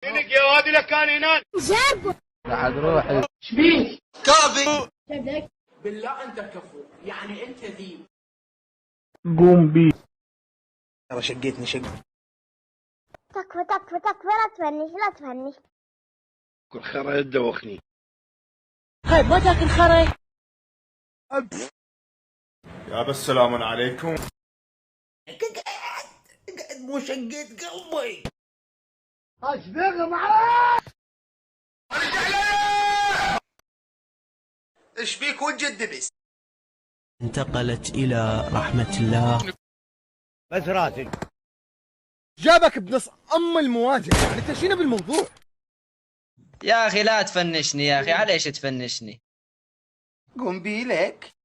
فينك يا وادي لكانينات جابوا بعد روحي شبيك كافي شبك بالله انت كفو يعني انت ذيب قوم بي. ترى شقيتني شق. تكفى تكفى تكفى لا تفنش لا تفنش. كل خير يدوخني. هاي ما تاكل خري. يا بس سلام عليكم. قاعد مو شقيت قلبي. اشبيك معاك ايش فيك وجه الدبس؟ انتقلت إلى رحمة الله. بس راسي جابك بنص المواجهة، يعني تشينا بالموضوع. يا أخي لا تفنشني يا أخي، عليش تفنشني؟ قوم بي لك.